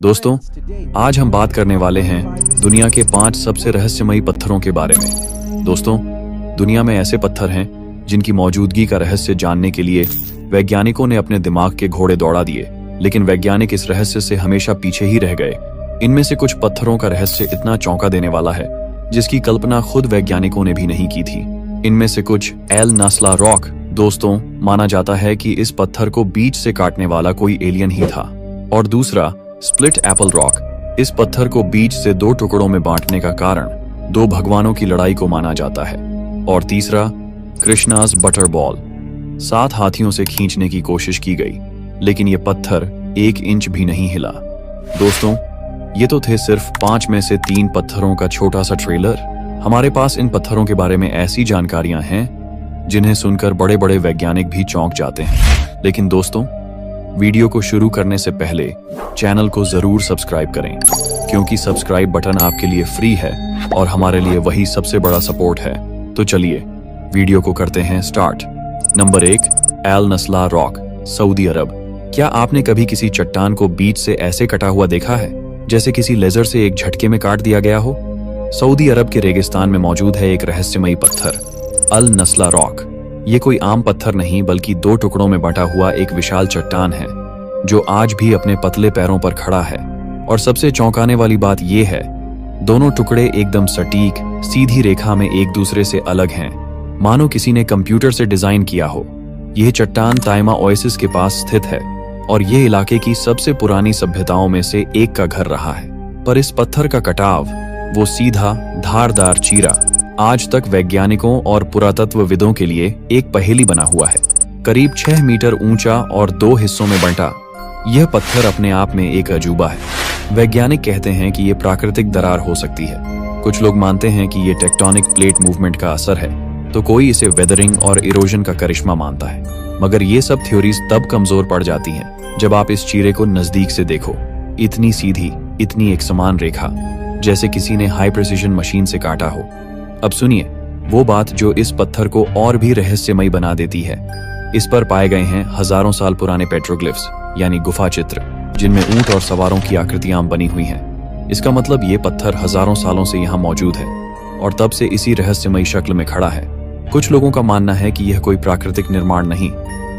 दोस्तों, आज हम बात करने वाले हैं दुनिया के 5 सबसे रहस्यमयी पत्थरों के बारे में। दोस्तों, दुनिया में ऐसे पत्थर हैं जिनकी मौजूदगी का रहस्य जानने के लिए वैज्ञानिकों ने अपने दिमाग के घोड़े दौड़ा दिए, लेकिन वैज्ञानिक इस रहस्य से हमेशा पीछे ही रह गए। इनमें से कुछ पत्थरों का रहस्य इतना चौंका देने वाला है जिसकी कल्पना खुद वैज्ञानिकों ने भी नहीं की थी। इनमें से कुछ एल नस्ला रॉक। दोस्तों, माना जाता है कि इस पत्थर को बीच से काटने वाला कोई एलियन ही था। और दूसरा स्प्लिट एप्पल रॉक। इस पत्थर को बीच से 2 टुकड़ों में बांटने का कारण 2 भगवानों की लड़ाई को माना जाता है। और तीसरा कृष्णास बटर बॉल। 7 हाथियों से खींचने की कोशिश की गई, लेकिन ये पत्थर 1 इंच भी नहीं हिला। दोस्तों, ये तो थे सिर्फ 5 में से 3 पत्थरों का छोटा सा ट्रेलर। हमारे पास इन पत्थरों के बारे में ऐसी जानकारियां हैं जिन्हें सुनकर बड़े बड़े वैज्ञानिक भी चौंक जाते हैं। लेकिन दोस्तों, वीडियो को शुरू करने से पहले चैनल को जरूर सब्सक्राइब करें, क्योंकि सब्सक्राइब बटन आपके लिए फ्री है और हमारे लिए वही सबसे बड़ा सपोर्ट है। तो चलिए वीडियो को करते हैं start. Number 1, Al Naslaa rock, सऊदी अरब। क्या आपने कभी किसी चट्टान को बीच से ऐसे कटा हुआ देखा है जैसे किसी लेजर से एक झटके में काट दिया गया हो? सऊदी अरब के रेगिस्तान में मौजूद है एक रहस्यमयी पत्थर, अल नस्ला रॉक। ये कोई आम पत्थर नहीं, बल्कि 2 टुकड़ों में बंटा हुआ एक विशाल चट्टान है जो आज भी अपने पतले पैरों पर खड़ा है। और सबसे चौंकाने वाली बात यह है, दोनों टुकड़े एकदम सटीक सीधी रेखा में एक दूसरे से अलग हैं, मानो किसी ने कंप्यूटर से डिजाइन किया हो। यह चट्टान ताइमा ओएसिस के पास स्थित है और यह इलाके की सबसे पुरानी सभ्यताओं में से एक का घर रहा है। पर इस पत्थर का कटाव, वो सीधा धारदार चीरा, आज तक वैज्ञानिकों और पुरातत्वविदों के लिए एक पहेली बना हुआ है। करीब 6 मीटर ऊंचा और 2 हिस्सों में बंटा, यह पत्थर अपने आप में एक अजूबा है। वैज्ञानिक कहते हैं कि यह प्राकृतिक दरार हो सकती है। कुछ लोग मानते हैं कि यह टेक्टोनिक प्लेट मूवमेंट का असर है, तो कोई इसे वेदरिंग और इरोजन का करिश्मा मानता है। मगर ये सब थ्योरीज तब कमजोर पड़ जाती हैं जब आप इस चीरे को नजदीक से देखो। इतनी सीधी, इतनी एक समान रेखा, जैसे किसी ने हाई प्रिसिजन मशीन से काटा हो। अब सुनिए वो बात जो इस पत्थर को और भी रहस्यमयी बना देती है। इस पर पाए गए हैं हजारों साल पुराने पेट्रोग्लिफ्स, यानी गुफा चित्र, जिनमें ऊंट और सवारों की आकृतियां बनी हुई हैं। इसका मतलब ये पत्थर हजारों सालों से यहाँ मौजूद है और तब से इसी रहस्यमयी शक्ल में खड़ा है। कुछ लोगों का मानना है कि यह कोई प्राकृतिक निर्माण नहीं,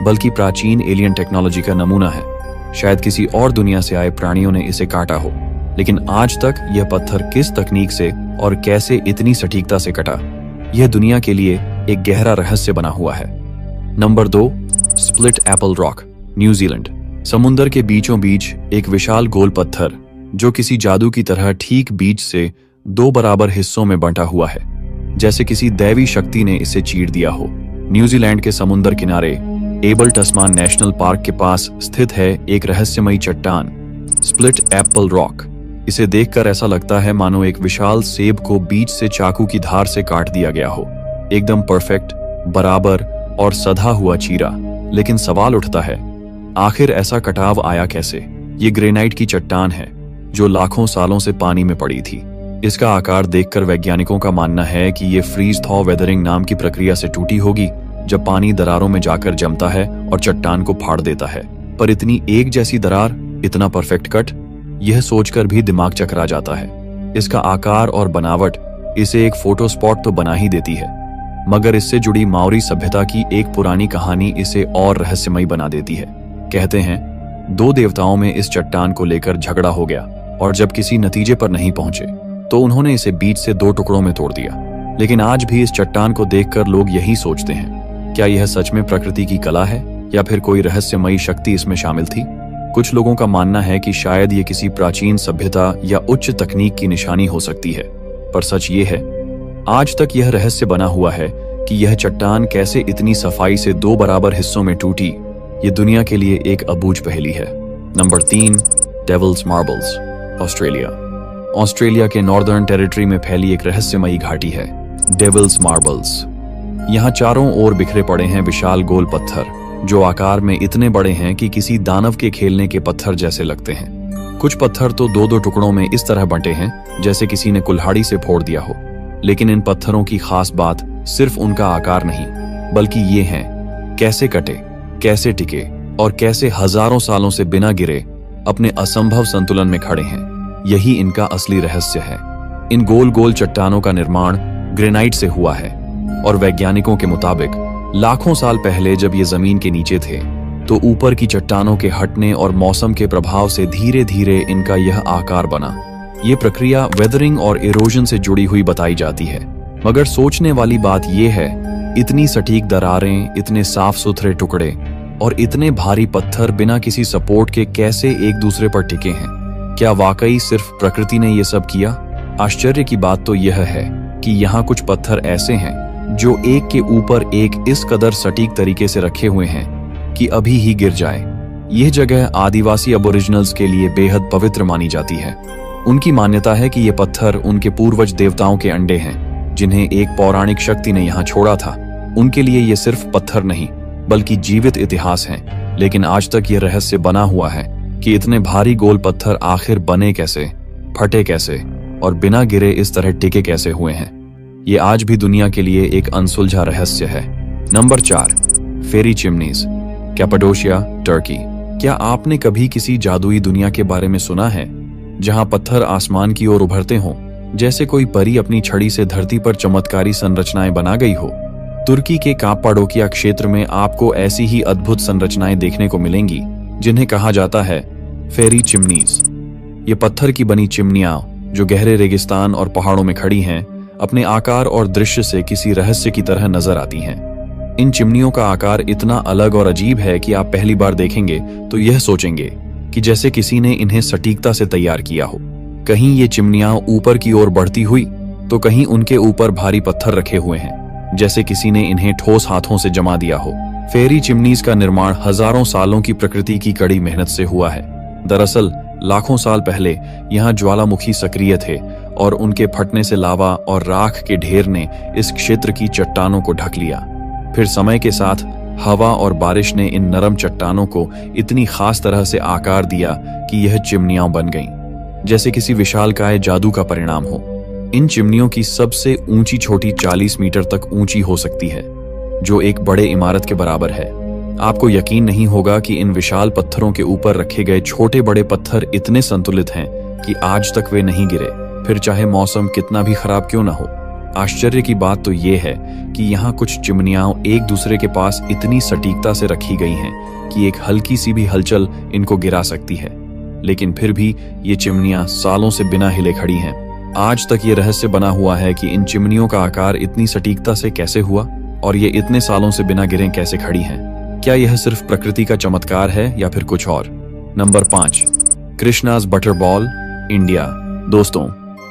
बल्कि प्राचीन एलियन टेक्नोलॉजी का नमूना है। शायद किसी और दुनिया से आए प्राणियों ने इसे काटा हो, लेकिन आज तक यह पत्थर किस तकनीक से और कैसे इतनी सटीकता से कटा, यह दुनिया के लिए एक गहरा रहस्य बना हुआ है। Number 2, split Apple rock, New Zealand. समुंदर के बीचों बीच एक विशाल गोल पत्थर जो किसी जादू की तरह ठीक बीच से 2 बराबर हिस्सों में बंटा हुआ है, जैसे किसी दैवी शक्ति ने इसे चीर दिया हो। न्यूजीलैंड के समुंदर किनारे एबल टस्मान नेशनल पार्क के पास स्थित है एक रहस्यमयी चट्टान, स्प्लिट एप्पल रॉक। इसे देखकर ऐसा लगता है मानो एक विशाल सेब को बीच से चाकू की धार से काट दिया गया हो। एकदम परफेक्ट, बराबर और सधा हुआ चीरा। लेकिन सवाल उठता है, आखिर ऐसा कटाव आया कैसे? ये ग्रेनाइट की चट्टान है जो लाखों सालों से पानी में पड़ी थी। इसका आकार देखकर वैज्ञानिकों का मानना है कि ये फ्रीज थॉ वेदरिंग नाम की प्रक्रिया से टूटी होगी, जब पानी दरारों में जाकर जमता है और चट्टान को फाड़ देता है। पर इतनी एक जैसी दरार, इतना परफेक्ट कट, यह सोचकर भी दिमाग चकरा जाता है। इसका आकार और बनावट इसे एक फोटो स्पॉट तो बना ही देती है, मगर इससे जुड़ी माओरी सभ्यता की एक पुरानी कहानी इसे और रहस्यमयी बना देती है। कहते हैं 2 देवताओं में इस चट्टान को लेकर झगड़ा हो गया और जब किसी नतीजे पर नहीं पहुंचे तो उन्होंने इसे बीच से 2 टुकड़ों में तोड़ दिया। लेकिन आज भी इस चट्टान को देखकर लोग यही सोचते हैं, क्या यह सच में प्रकृति की कला है या फिर कोई रहस्यमयी शक्ति इसमें शामिल थी? कुछ लोगों का मानना है कि शायद ये किसी प्राचीन सभ्यता या उच्च तकनीक की निशानी हो सकती है। पर सच ये है, आज तक यह रहस्य बना हुआ है कि यह चट्टान कैसे इतनी सफाई से 2 बराबर हिस्सों में टूटी। ये दुनिया के लिए एक अबूझ पहेली है। Number 3, Devils Marbles, Australia. Australia के नॉर्दर्न टेरिटरी में फैली एक रहस्यमयी घाटी है, डेविल्स मार्बल्स। यहाँ चारों ओर बिखरे पड़े हैं विशाल गोल पत्थर जो आकार में इतने बड़े हैं कि किसी दानव के खेलने के पत्थर जैसे लगते हैं। कुछ पत्थर तो 2-2 टुकड़ों में इस तरह बंटे हैं जैसे किसी ने कुल्हाड़ी से फोड़ दिया हो। लेकिन इन पत्थरों की खास बात सिर्फ उनका आकार नहीं, बल्कि ये हैं कैसे कटे, कैसे टिके और कैसे हजारों सालों से बिना गिरे अपने असंभव संतुलन में खड़े हैं। यही इनका असली रहस्य है। इन गोल गोल चट्टानों का निर्माण ग्रेनाइट से हुआ है और वैज्ञानिकों के मुताबिक लाखों साल पहले जब ये जमीन के नीचे थे तो ऊपर की चट्टानों के हटने और मौसम के प्रभाव से धीरे धीरे इनका यह आकार बना। ये प्रक्रिया वेदरिंग और इरोजन से जुड़ी हुई बताई जाती है। मगर सोचने वाली बात यह है, इतनी सटीक दरारें, इतने साफ सुथरे टुकड़े और इतने भारी पत्थर बिना किसी सपोर्ट के कैसे एक दूसरे पर टिके हैं? क्या वाकई सिर्फ प्रकृति ने यह सब किया? आश्चर्य की बात तो यह है कि यहाँ कुछ पत्थर ऐसे हैं जो एक के ऊपर एक इस कदर सटीक तरीके से रखे हुए हैं कि अभी ही गिर जाए। यह जगह आदिवासी अबोरिजिनल्स के लिए बेहद पवित्र मानी जाती है। उनकी मान्यता है कि ये पत्थर उनके पूर्वज देवताओं के अंडे हैं, जिन्हें एक पौराणिक शक्ति ने यहाँ छोड़ा था। उनके लिए ये सिर्फ पत्थर नहीं बल्कि जीवित इतिहास हैं। लेकिन आज तक ये रहस्य बना हुआ है कि इतने भारी गोल पत्थर आखिर बने कैसे, फटे कैसे और बिना गिरे इस तरह टिके कैसे हुए हैं। ये आज भी दुनिया के लिए एक अनसुलझा रहस्य है। नंबर 4, फेरी चिमनीज, कैपाडोशिया, टर्की। क्या आपने कभी किसी जादुई दुनिया के बारे में सुना है जहां पत्थर आसमान की ओर उभरते हों, जैसे कोई परी अपनी छड़ी से धरती पर चमत्कारी संरचनाएं बना गई हो? तुर्की के कापाडोकिया क्षेत्र में आपको ऐसी ही अद्भुत संरचनाएं देखने को मिलेंगी जिन्हें कहा जाता है फेरी चिमनीज। ये पत्थर की बनी चिमनियां जो गहरे रेगिस्तान और पहाड़ों में खड़ी हैं, अपने आकार और दृश्य से किसी रहस्य की तरह नजर आती हैं। इन चिमनियों का आकार इतना अलग और अजीब है कि आप पहली बार देखेंगे तो यह सोचेंगे कि जैसे किसी ने इन्हें सटीकता से तैयार किया हो। कहीं ये चिमनियां ऊपर की ओर बढ़ती हुई तो कहीं उनके ऊपर भारी पत्थर रखे हुए हैं, जैसे किसी ने इन्हें ठोस हाथों से जमा दिया हो। फेरी चिमनीज का निर्माण हजारों सालों की प्रकृति की कड़ी मेहनत से हुआ है। दरअसल लाखों साल पहले यहाँ ज्वालामुखी सक्रिय थे और उनके फटने से लावा और राख के ढेर ने इस क्षेत्र की चट्टानों को ढक लिया। फिर समय के साथ हवा और बारिश ने इन नरम चट्टानों को इतनी खास तरह से आकार दिया कि यह चिमनियां बन गईं, जैसे किसी विशालकाय जादू का परिणाम हो। इन चिमनियों की सबसे ऊंची चोटी 40 मीटर तक ऊंची हो सकती है, जो एक बड़े इमारत के बराबर है। आपको यकीन नहीं होगा कि इन विशाल पत्थरों के ऊपर रखे गए छोटे बड़े पत्थर इतने संतुलित हैं कि आज तक वे नहीं गिरे, फिर चाहे मौसम कितना भी खराब क्यों ना हो। आश्चर्य की बात तो ये है कि यहाँ कुछ चिमनियां एक दूसरे के पास इतनी सटीकता से रखी गई हैं कि एक हल्की सी भी हलचल इनको गिरा सकती है, लेकिन फिर भी ये चिमनियां सालों से बिना हिले खड़ी हैं। आज तक ये रहस्य बना हुआ है कि इन चिमनियों का आकार इतनी सटीकता से कैसे हुआ और ये इतने सालों से बिना गिरे कैसे खड़ी हैं। क्या यह सिर्फ प्रकृति का चमत्कार है या फिर कुछ और? Number 5, Krishna's butter ball, India. दोस्तों,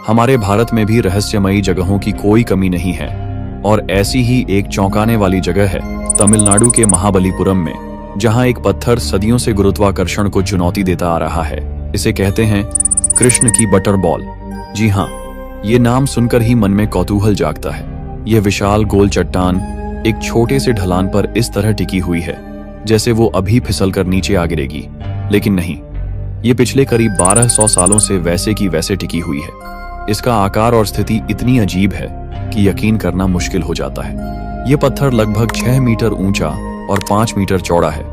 हमारे भारत में भी रहस्यमयी जगहों की कोई कमी नहीं है और ऐसी ही एक चौंकाने वाली जगह है तमिलनाडु के महाबलीपुरम में, जहां एक पत्थर सदियों से गुरुत्वाकर्षण को चुनौती देता आ रहा है। इसे कहते हैं कृष्ण की बटर बॉल। जी हाँ, ये नाम सुनकर ही मन में कौतूहल जागता है। यह विशाल गोल चट्टान एक छोटे से ढलान पर इस तरह टिकी हुई है जैसे वो अभी फिसलकर नीचे आ गिरेगी, लेकिन नहीं, ये पिछले करीब 1200 सालों से वैसे की वैसे टिकी हुई है। इसका आकार और स्थिति इतनी अजीब है कि यकीन करना मुश्किल हो जाता है। यह पत्थर लगभग 6 मीटर ऊंचा और 5 मीटर चौड़ा है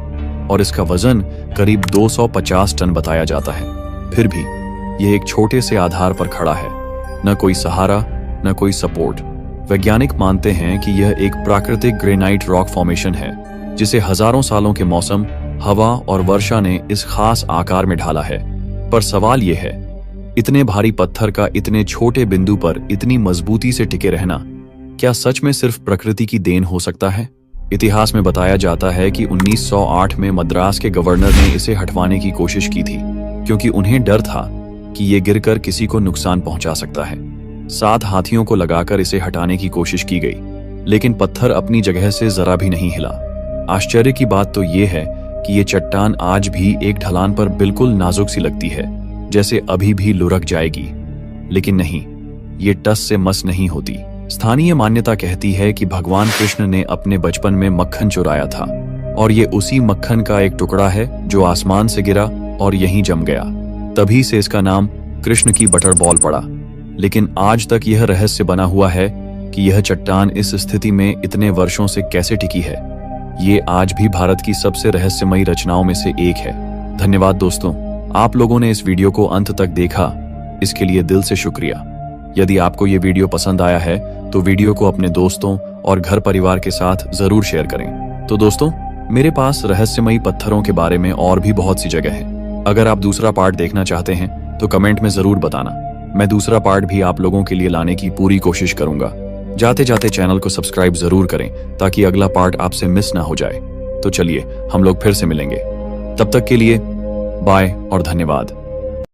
और इसका वजन करीब 250 टन बताया जाता है। फिर भी यह एक छोटे से आधार पर खड़ा है, न कोई सहारा, न कोई सपोर्ट। वैज्ञानिक मानते हैं कि यह एक प्राकृतिक ग्रेनाइट रॉक फॉर्मेशन है जिसे हजारों सालों के मौसम, हवा और वर्षा ने इस खास आकार में ढाला है। पर सवाल यह है, इतने भारी पत्थर का इतने छोटे बिंदु पर इतनी मजबूती से टिके रहना क्या सच में सिर्फ प्रकृति की देन हो सकता है? इतिहास में बताया जाता है कि 1908 में मद्रास के गवर्नर ने इसे हटवाने की कोशिश की थी, क्योंकि उन्हें डर था कि ये गिरकर किसी को नुकसान पहुंचा सकता है। 7 हाथियों को लगाकर इसे हटाने की कोशिश की गई, लेकिन पत्थर अपनी जगह से जरा भी नहीं हिला। आश्चर्य की बात तो ये है कि ये चट्टान आज भी एक ढलान पर बिल्कुल नाजुक सी लगती है, जैसे अभी भी लुढ़क जाएगी। लेकिन नहीं, ये टस से मस नहीं होती। स्थानीय मान्यता कहती है कि भगवान कृष्ण ने अपने बचपन में मक्खन चुराया था और ये उसी मक्खन का एक टुकड़ा है जो आसमान से गिरा और यहीं जम गया। तभी से इसका नाम कृष्ण की बटर बॉल पड़ा। लेकिन आज तक यह रहस्य बना हुआ है कि यह चट्टान इस स्थिति में इतने वर्षों से कैसे टिकी है। ये आज भी भारत की सबसे रहस्यमयी रचनाओं में से एक है। धन्यवाद दोस्तों। आप लोगों ने इस वीडियो को अंत तक देखा, इसके लिए दिल से शुक्रिया। यदि आपको ये वीडियो पसंद आया है तो वीडियो को अपने दोस्तों और घर परिवार के साथ जरूर शेयर करें। तो दोस्तों, मेरे पास रहस्यमयी पत्थरों के बारे में और भी बहुत सी जगह है। अगर आप दूसरा पार्ट देखना चाहते हैं तो कमेंट में जरूर बताना। मैं दूसरा पार्ट भी आप लोगों के लिए लाने की पूरी कोशिश करूंगा। जाते जाते चैनल को सब्सक्राइब जरूर करें ताकि अगला पार्ट आपसे मिस ना हो जाए। तो चलिए हम लोग फिर से मिलेंगे। तब तक के लिए बाय और धन्यवाद।